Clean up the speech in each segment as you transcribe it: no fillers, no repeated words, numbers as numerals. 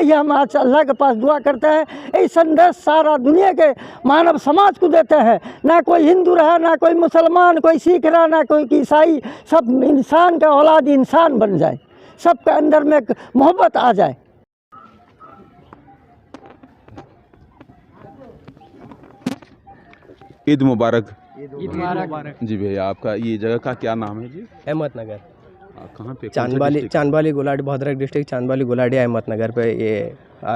यही हम आज अल्लाह के पास दुआ करते हैं। यही संदेश सारा दुनिया के मानव समाज को देते हैं, ना कोई हिंदू रहा, ना कोई मुसलमान, कोई सिख रहा, ना कोई ईसाई, सब इंसान का औलाद इंसान बन जाए, सबके अंदर में एक मोहब्बत आ जाए। ईद मुबारक। ईद मुबारक जी भैया, आपका ये जगह का क्या नाम है जी? अहमदनगर, कहाँ पे? चांदबाली गुलाटी, भद्रक डिस्ट्रिक्ट, चांदबाली गुलाटी, अहमदनगर पे ये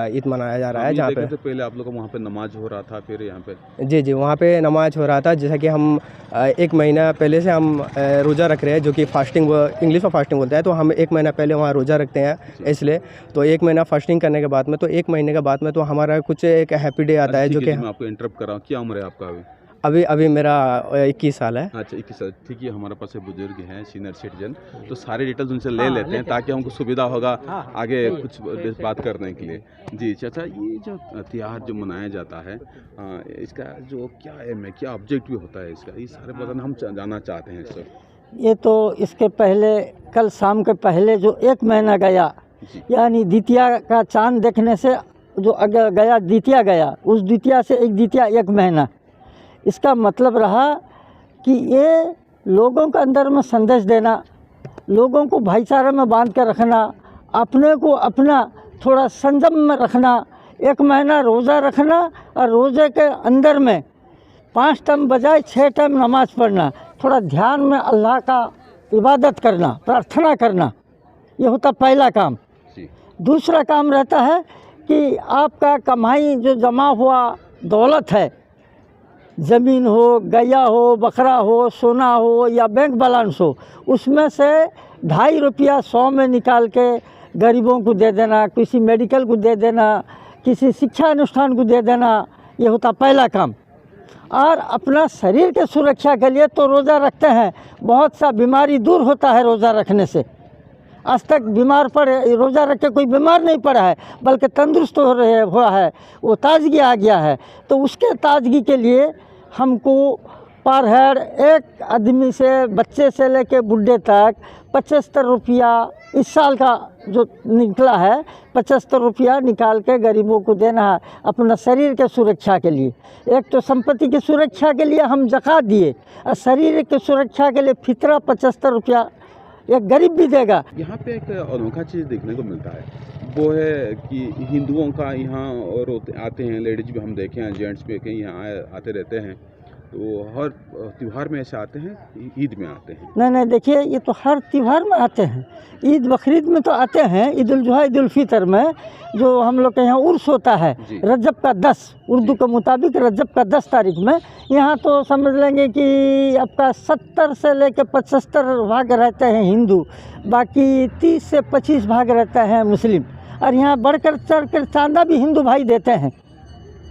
ईद मनाया जा रहा है। जहाँ पे तो पहले आप लोग का वहाँ पे नमाज हो रहा था, फिर यहाँ पे जी वहाँ पे नमाज हो रहा था। जैसा कि हम 1 महीना पहले से हम रोज़ा रख रहे हैं, जो कि फास्टिंग, इंग्लिश में फास्टिंग बोलते हैं। तो हम 1 महीना पहले वहाँ रोज़ा रखते हैं, इसलिए तो 1 महीना फास्टिंग करने के बाद में, तो 1 महीने के बाद में तो हमारा कुछ एक हैप्पी डे आता है, जो कि मैं आपको इंटरप्ट कर रहा हूँ। क्या उम्र है आपका अभी मेरा 21 साल है। अच्छा, 21 साल, ठीक है। हमारे पास बुजुर्ग हैं, सीनियर सिटीजन, तो सारे डिटेल्स उनसे ले लेते हैं ताकि हमको सुविधा होगा आगे कुछ बात करने के लिए। जी चाचा, ये जो त्यौहार जो मनाया जाता है, इसका जो क्या एम है, क्या ऑब्जेक्टिव होता है इसका, ये सारे बदन हम जानना चाहते हैं सर। ये तो इसके पहले, कल शाम के पहले जो 1 महीना गया, यानी द्वितीया का चांद देखने से जो गया द्वितीया गया, उस द्वितीया से एक द्वितीया 1 महीना, इसका मतलब रहा कि ये लोगों के अंदर में संदेश देना, लोगों को भाईचारे में बांध कर रखना, अपने को अपना थोड़ा संयम में रखना, 1 महीना रोज़ा रखना, और रोज़े के अंदर में 5 टाइम बजाय 6 टाइम नमाज़ पढ़ना, थोड़ा ध्यान में अल्लाह का इबादत करना, प्रार्थना करना, ये होता पहला काम। दूसरा काम रहता है कि आपका कमाई जो जमा हुआ दौलत है, ज़मीन हो, गैया हो, बकरा हो, सोना हो या बैंक बैलेंस हो, उसमें से 2.5 रुपया 100 में निकाल के गरीबों को दे देना, किसी मेडिकल को दे देना, किसी शिक्षा अनुष्ठान को दे देना, ये होता पहला काम। और अपना शरीर के सुरक्षा के लिए तो रोज़ा रखते हैं, बहुत सा बीमारी दूर होता है रोज़ा रखने से। आज तक बीमार पड़े, रोज़ा रख के कोई बीमार नहीं पड़ा है, बल्कि तंदुरुस्त हुआ है, वो ताजगी आ गया है। तो उसके ताजगी के लिए हमको पर हेड एक आदमी से, बच्चे से लेके बुढ़े तक 75 रुपया इस साल का जो निकला है, 75 रुपया निकाल के गरीबों को देना है, अपना शरीर के सुरक्षा के लिए। एक तो संपत्ति की सुरक्षा के लिए हम ज़कात दिए, और शरीर की सुरक्षा के लिए फितरा 75 रुपया एक गरीब भी देगा। यहाँ पे एक अनोखा चीज़ देखने को मिलता है, वो है कि हिंदुओं का यहाँ और आते हैं, लेडीज भी हम देखे हैं, जेंट्स भी कहीं यहाँ आते रहते हैं, तो हर त्यौहार में ऐसे आते हैं, ईद में आते हैं? नहीं, देखिए, ये तो हर त्यौहार में आते हैं। ईद बकरीद में तो आते हैं, ईद उल जुहा, ईद उल फितर में जो हम लोग के यहाँ उर्स होता है, रजब का 10, उर्दू के मुताबिक रजब का 10 तारीख में, यहाँ तो समझ लेंगे कि आपका 70 से लेकर 75 भाग रहते हैं हिंदू, बाकी 30 से 25 भाग रहता है मुस्लिम। और यहाँ बढ़कर चढ़कर चांदा भी हिंदू भाई देते हैं।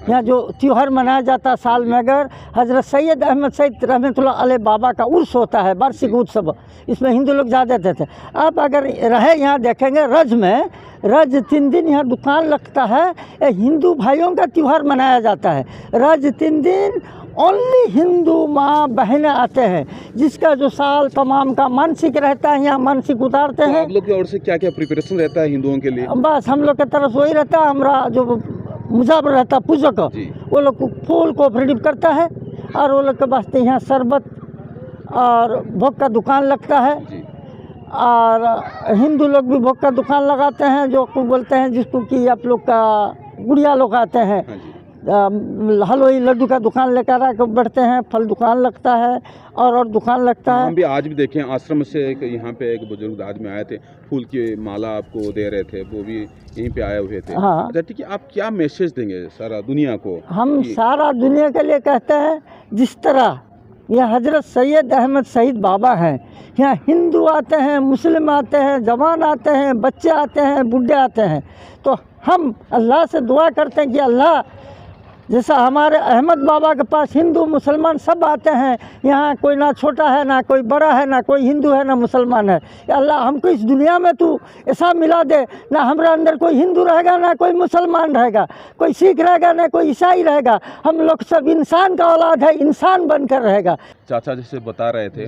यहाँ जो त्यौहार मनाया जाता है साल में, अगर हज़रत सैयद अहमद सईद रहमतुल्लाह अलैह बाबा का उर्स होता है, वार्षिक उत्सव, इसमें हिंदू लोग ज़्यादा देते हैं। आप अगर रहे यहाँ देखेंगे रज में, रज 3 दिन यहाँ दुकान लगता है, हिंदू भाइयों का त्यौहार मनाया जाता है। रज 3 दिन ओनली हिंदू माँ बहनें आते हैं, जिसका जो साल तमाम का मानसिक रहता है, यहाँ मानसिक उतारते हैं। आप लोग की ओर से क्या क्या प्रिपरेशन रहता है हिंदुओं के लिए? बस हम लोग की तरफ वही रहता है, हमारा जो मुजावर रहता पूजक, वो लोग फूल को प्रेडिप करता है, और वो लोग के वास्ते यहाँ शरबत और भोग का दुकान लगता है। और हिंदू लोग भी भोग का दुकान लगाते हैं, जो को बोलते हैं, जिसको कि आप लोग का गुड़िया लोग आते हैं, हलवाई लड्डू का दुकान लेकर आकर बैठते हैं, फल दुकान लगता है, और दुकान लगता है। हम भी आज भी देखें, आश्रम से यहाँ पे एक बुजुर्ग आदमी आए थे, फूल की माला आपको दे रहे थे, वो भी यहीं पे आए हुए थे। हाँ, अच्छा, ठीक है, आप क्या मैसेज देंगे सारा दुनिया को? हम सारा दुनिया के लिए कहते हैं, जिस तरह यह हज़रत सैयद अहमद सईद बाबा हैं, यहाँ हिंदू आते हैं, मुस्लिम आते हैं, जवान आते हैं, बच्चे आते हैं, बूढ़े आते हैं, तो हम अल्लाह से दुआ करते हैं कि अल्लाह, जैसा हमारे अहमद बाबा के पास हिंदू मुसलमान सब आते हैं, यहाँ कोई ना छोटा है, ना कोई बड़ा है, ना कोई हिंदू है, ना मुसलमान है। या अल्लाह, हमको इस दुनिया में तू ऐसा मिला दे, ना हमारे अंदर कोई हिंदू रहेगा, ना कोई मुसलमान रहेगा, कोई सिख रहेगा, ना कोई ईसाई रहेगा, हम लोग सब इंसान का औलाद है, इंसान बनकर रहेगा। चाचा जैसे बता रहे थे,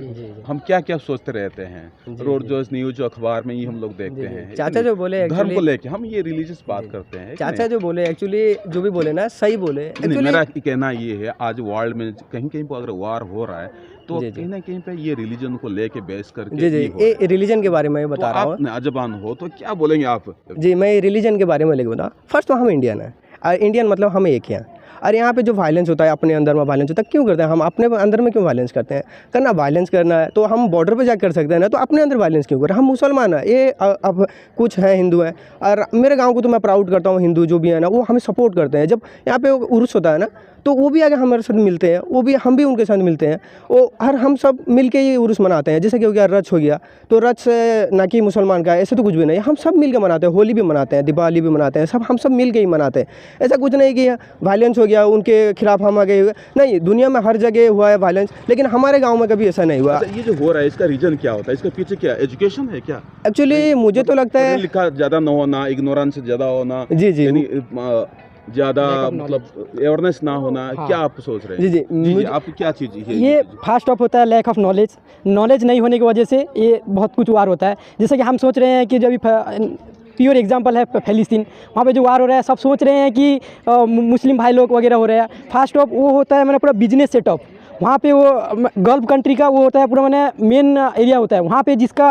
हम क्या क्या सोचते रहते हैं, रोड जो न्यूज अखबार में ये हम लोग देखते हैं। चाचा जो बोले धर्म को लेके हम ये रिलीजियस बात करते हैं। चाचा जो बोले एक्चुअली जो भी बोले ना सही बोले। नहीं, मेरा कहना ये है, आज वर्ल्ड में कहीं कहीं पर अगर वार हो रहा है तो कहीं ना कहीं पे ये रिलीजन को लेके बेस करके ये रिलीजन के बारे में बता रहा हूँ। आप नौजवान हो तो क्या बोलेंगे आप? जी, मैं रिलीजन के बारे में लेके बता। फर्स्ट तो हम इंडियन हैं, इंडियन मतलब हम एक ही हैं। और यहाँ पे जो वायलेंस होता है, अपने अंदर में वायलेंस होता है, क्यों करते हैं हम? अपने अंदर में क्यों वायलेंस करते हैं? करना वायलेंस करना है तो हम बॉर्डर पे जाकर कर सकते हैं ना, तो अपने अंदर वायलेंस क्यों करें? हम मुसलमान हैं, ये अब कुछ है हिंदू हैं, और मेरे गांव को तो मैं प्राउड करता हूँ, हिंदू जो भी है ना वो हमें सपोर्ट करते हैं। जब यहाँ पे उर्स होता है ना तो वो भी आगे हमारे साथ मिलते हैं, वो भी हम भी उनके साथ मिलते हैं, वो हर हम सब मिल के ये उर्स मनाते हैं। जैसे कि हो गया रच हो गया, तो रच ना कि मुसलमान का है, ऐसे तो कुछ भी नहीं, हम सब मिल के मनाते हैं। होली भी मनाते हैं, दिवाली भी मनाते हैं, सब हम सब मिल के ही मनाते हैं। ऐसा कुछ नहीं कि वायलेंस हो गया उनके खिलाफ हम आगे हुए, नहीं, दुनिया में हर जगह हुआ है वायलेंस, लेकिन हमारे गाँव में कभी ऐसा नहीं हुआ। ये जो हो रहा है इसका रीजन क्या होता है? इसके पीछे क्या एजुकेशन है क्या? एक्चुअली मुझे तो लगता है लिखा ज़्यादा न होना, इग्नोरेंस ज़्यादा होना, जी ज़्यादा मतलब अवेयरनेस ना होना, क्या आप सोच रहे हैं? जी, आप क्या चीज़ है ये फर्स्ट ऑफ होता है लैक ऑफ नॉलेज। नॉलेज नहीं होने की वजह से ये बहुत कुछ वार होता है। जैसे कि हम सोच रहे हैं कि जो अभी प्योर एग्जांपल है फ़लस्तीन, वहाँ पे जो वार हो रहा है, सब सोच रहे हैं कि मुस्लिम भाई लोग वगैरह हो रहे हैं। फर्स्ट ऑफ वो होता है मैंने पूरा बिजनेस सेटअप। वहाँ पे वो गल्फ कंट्री का वो होता है पूरा मैंने मेन एरिया होता है, वहाँ पे जिसका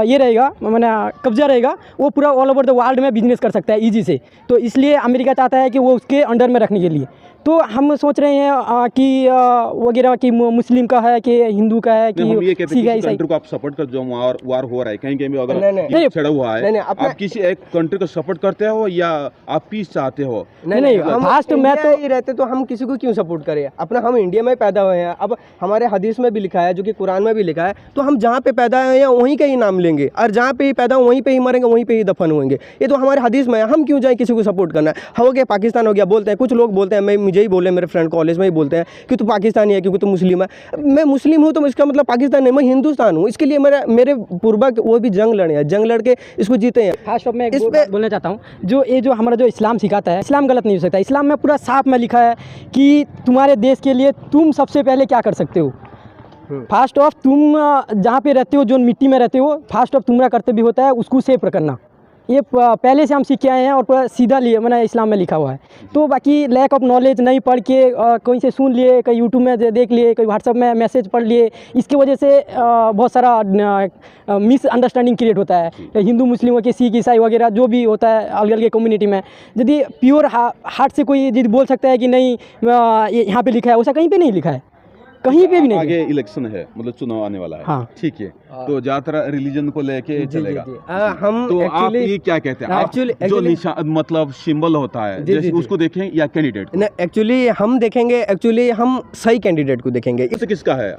ये रहेगा मैंने कब्जा रहेगा, वो पूरा ऑल ओवर द वर्ल्ड में बिजनेस कर सकता है ईजी से। तो इसलिए अमेरिका चाहता है कि वो उसके अंडर में रखने के लिए। तो हम सोच रहे हैं कि वगैरह कि मुस्लिम का है कि हिंदू का है कि हम ये कहते हैं किसी कंट्री को आप सपोर्ट कर, जो वार हो रहा है कहीं कहीं अगर ये छड़ा हुआ है, आप किसी एक कंट्री को सपोर्ट करते हो या आप पीस चाहते हो? नहीं, फास्ट मैं तो ही रहते तो हम किसी को क्यों सपोर्ट करें? अपना हम इंडिया में पैदा हुए हैं, अब हमारे हदीस में भी लिखा है, जो कि कुरान में भी लिखा है, तो हम जहाँ पे पैदा हुए हैं वहीं का ही नाम लेंगे, और जहाँ पे ही पैदा वहीं पे ही मरेंगे, वहीं पे ही दफन होंगे। ये तो हमारे हदीस में है, हम क्यों जाए किसी को सपोर्ट करना है? हो गया पाकिस्तान हो गया, बोलते हैं कुछ लोग बोलते हैं, मुझे ही बोले, मेरे फ्रेंड कॉलेज में ही बोलते हैं कि तू पाकिस्तानी है क्योंकि तू मुस्लिम है। मैं मुस्लिम हूँ तो इसका मतलब पाकिस्तान नहीं, मैं हिंदुस्तान हूँ। इसके लिए मेरे पूर्वज वो भी जंग लड़े हैं, जंग लड़ के इसको जीते हैं। फर्स्ट ऑफ मैं एक बात बोलना चाहता हूँ, जो हमारा जो इस्लाम सिखाता है, इस्लाम गलत नहीं हो सकता। इस्लाम में पूरा साफ में लिखा है कि तुम्हारे देश के लिए तुम सबसे पहले क्या कर सकते हो। फर्स्ट ऑफ तुम जहाँ पे रहते हो, जो मिट्टी में रहते हो, फर्स्ट ऑफ तुम्हारा कर्तव्य होता है उसको सेव करना। ये पहले से हम सीख के आए हैं और पूरा सीधा लिए मैंने इस्लाम में लिखा हुआ है। तो बाकी लैक ऑफ नॉलेज, नहीं पढ़ के कहीं से सुन लिए, कहीं यूट्यूब में देख लिए, कहीं व्हाट्सएप में मैसेज पढ़ लिए, इसकी वजह से बहुत सारा मिसअंडरस्टैंडिंग क्रिएट होता है। हिंदू मुस्लिमों के, सिख ईसाई वगैरह जो भी होता है अलग अलग कम्युनिटी में, यदि प्योर हार्ट से कोई यदि बोल सकता है कि नहीं यहाँ पर लिखा है, वैसा कहीं पर नहीं लिखा है, कहीं पे भी नहीं। आगे इलेक्शन है, मतलब चुनाव आने वाला है। हाँ, ठीक है, तो ज्यादातर रिलीजन को लेके चलेगा। हम तो आप ये क्या कहते हैं? आप जो निशान मतलब सिंबल होता है जैसे उसको देखें या कैंडिडेट? एक्चुअली हम देखेंगे, एक्चुअली हम सही कैंडिडेट को देखेंगे। इसे किसका है?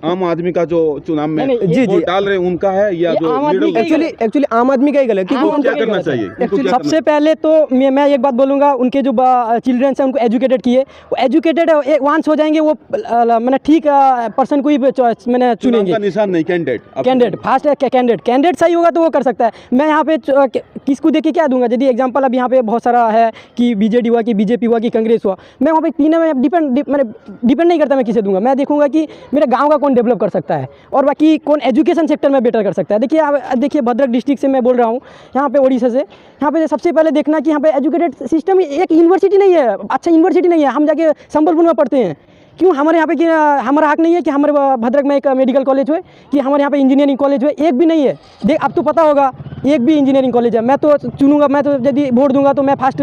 आम आदमी का जो चुनाव में वोट डाल रहे हैं उनका है या जो एक्चुअली आम आदमी का ही गलत? क्या करना चाहिए? सबसे पहले तो मैं एक बात बोलूँगा, उनके जो चिल्ड्रंस हैं उनको एजुकेटेड किए, वो एजुकेटेड वांस हो जाएंगे, वो मैंने ठीक पर्सन को ही मैंने चुनेंगे। निशान नहीं, कैंडिडेट फर्स्ट है। कैंडिडेट सही होगा तो वो कर सकता है। मैं यहाँ पे किसको देख के क्या दूंगा? यदि एग्जांपल अब यहाँ पे बहुत सारा है कि बीजेडी हुआ, कि बीजेपी हुआ, कि कांग्रेस हुआ, मैं वहाँ पे तीनों में डिपेंड नहीं करता मैं किसे दूंगा। मैं देखूंगा कि मेरे गाँव का कौन डेवलप कर सकता है और बाकी कौन एजुकेशन सेक्टर में बेटर कर सकता है। देखिए भद्रक डिस्ट्रिक्ट से मैं बोल रहा हूँ, यहाँ पे उड़ीसा से। यहाँ पे सबसे पहले देखना कि यहाँ पे एजुकेटेड सिस्टम, एक यूनिवर्सिटी नहीं है, अच्छा यूनिवर्सिटी नहीं है। हम जाके संबलपुर में पढ़ते हैं, क्यों? हमारे यहाँ पे कि हमारा हक नहीं है कि हमारे भद्रक में एक मेडिकल कॉलेज हो, कि हमारे यहाँ पे इंजीनियरिंग कॉलेज हो? एक भी नहीं है। देख अब तो पता होगा, एक भी इंजीनियरिंग कॉलेज है। मैं तो चुनूंगा, मैं तो यदि वोट दूंगा तो मैं फर्स्ट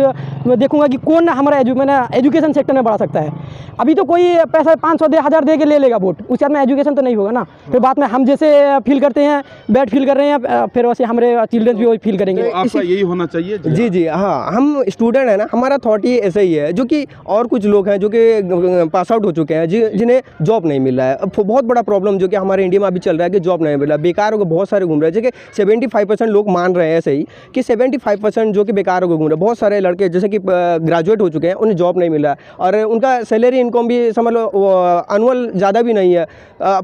देखूंगा कि कौन हमारा एजुकेशन सेक्टर में बढ़ा सकता है। अभी तो कोई पैसा 500-1000 दे के ले लेगा वोट, उसके बाद में एजुकेशन तो नहीं होगा ना। फिर बाद में हम जैसे फील करते हैं, बैड फील कर रहे हैं, फिर वैसे हमारे चिल्ड्रंस भी वही फील करेंगे। तो आपका यही होना चाहिए। जी हाँ, हम स्टूडेंट है ना, हमारा थॉट ही ऐसा ही है। जो कि और कुछ लोग हैं जो कि पास आउट हो चुके हैं, जिन्हें जॉब नहीं मिल रहा है। बहुत बड़ा प्रॉब्लम जो कि हमारे इंडिया में अभी चल रहा है कि जॉब नहीं मिल रहा है, बेकार होकर बहुत सारे घूम रहे हैं। जैसे 75% लोग लोग मान रहे हैं ऐसे ही कि 75% जो कि बेकार होकर घूम रहे हैं। बहुत सारे लड़के जैसे कि ग्रेजुएट हो चुके हैं, उन्हें जॉब नहीं मिल रहा है और उनका सैलरी इनकम भी समझ लो एनुअल ज़्यादा भी नहीं है,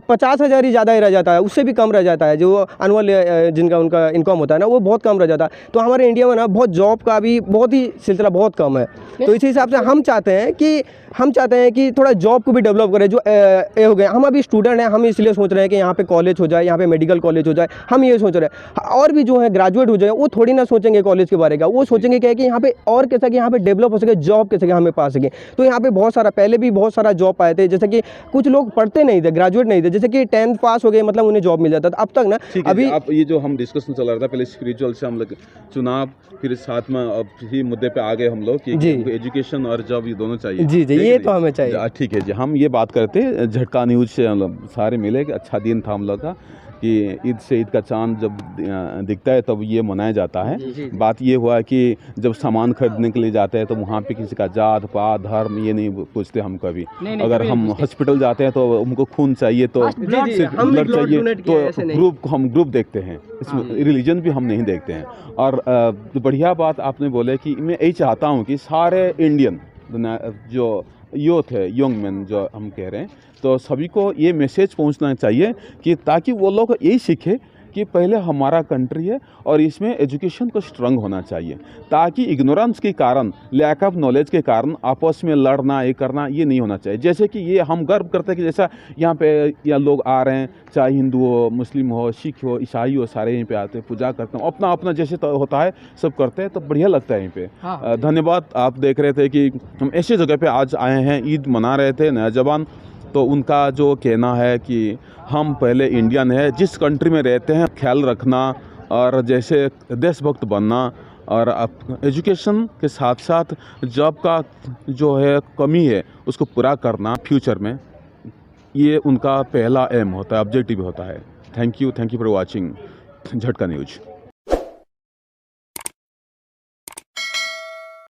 50,000 ही ज़्यादा ही रह जाता है, उससे भी कम रह जाता है। जो एनुअल जिनका उनका इनकम होता है ना, वो बहुत कम रह जाता है। तो हमारे इंडिया में ना बहुत जॉब का भी बहुत ही सिलसिला बहुत कम है। तो इसी हिसाब से हम चाहते हैं कि थोड़ा जॉब को भी डेवलप करें। जो ये हो गया, हम अभी स्टूडेंट हैं, हम इसलिए सोच रहे हैं कि यहाँ पे कॉलेज हो जाए, यहाँ पे मेडिकल कॉलेज हो जाए, हम ये सोच रहे हैं। और भी जो है ग्रेजुएट हो जाए, वो थोड़ी ना सोचेंगे कॉलेज के बारे का, वो सोचेंगे क्या है कि यहाँ पे और कैसा कि यहाँ पे डेवलप हो सके, जॉब कैसे हमें पा सके। तो यहाँ पे बहुत सारा पहले भी बहुत सारा जॉब पाए थे, जैसे कि कुछ लोग पढ़ते नहीं थे, ग्रेजुएट नहीं थे, जैसे कि 10th पास हो गए मतलब उन्हें जॉब मिल जाता था। अब तक ना अभी आप ये जो हम डिस्कशन चल रहा था, पहले स्पिरिचुअल से हम लोग चुनाव, फिर साथ में अब इसी मुद्दे पे आ गए हम लोग कि एजुकेशन और जॉब ये दोनों चाहिए। जी ये तो हमें चाहिए। ठीक है जी, हम ये बात करते हैं झटका न्यूज़ से सारे मिले कि अच्छा दिन था हम लोग का कि ईद से ईद का चांद जब दिखता है तब ये मनाया जाता है। बात ये हुआ कि जब सामान खरीदने के लिए जाते हैं तो वहाँ पे किसी का जात पात धर्म ये नहीं पूछते हम कभी। अगर हम हॉस्पिटल जाते हैं तो हमको खून चाहिए तो सिर्फ ब्लड चाहिए तो हम ग्रुप देखते हैं, इसमें रिलीजन भी हम नहीं देखते हैं। और बढ़िया बात आपने बोले कि मैं यही चाहता हूँ कि सारे इंडियन जो यूथ है, यंग मैन जो हम कह रहे हैं, तो सभी को ये मैसेज पहुंचना चाहिए कि ताकि वो लोग यही सीखे कि पहले हमारा कंट्री है और इसमें एजुकेशन को स्ट्रांग होना चाहिए, ताकि इग्नोरेंस के कारण, लैक ऑफ नॉलेज के कारण आपस में लड़ना ये करना ये नहीं होना चाहिए। जैसे कि ये हम गर्व करते हैं कि जैसा यहाँ पे या लोग आ रहे हैं, चाहे हिंदू हो, मुस्लिम हो, सिख हो, ईसाई हो, सारे यहीं पे आते हैं, पूजा करते हैं, अपना अपना जैसे तो होता है सब करते हैं, तो बढ़िया लगता है यहीं पे। धन्यवाद। आप देख रहे थे कि हम ऐसी जगह पे आज आए हैं, ईद मना रहे थे नया जवान, तो उनका जो कहना है कि हम पहले इंडियन है, जिस कंट्री में रहते हैं ख्याल रखना और जैसे देशभक्त बनना और एजुकेशन के साथ साथ जॉब का जो है कमी है उसको पूरा करना फ्यूचर में, ये उनका पहला एम होता है, ऑब्जेक्टिव होता है। थैंक यू फॉर वॉचिंग झटका न्यूज़।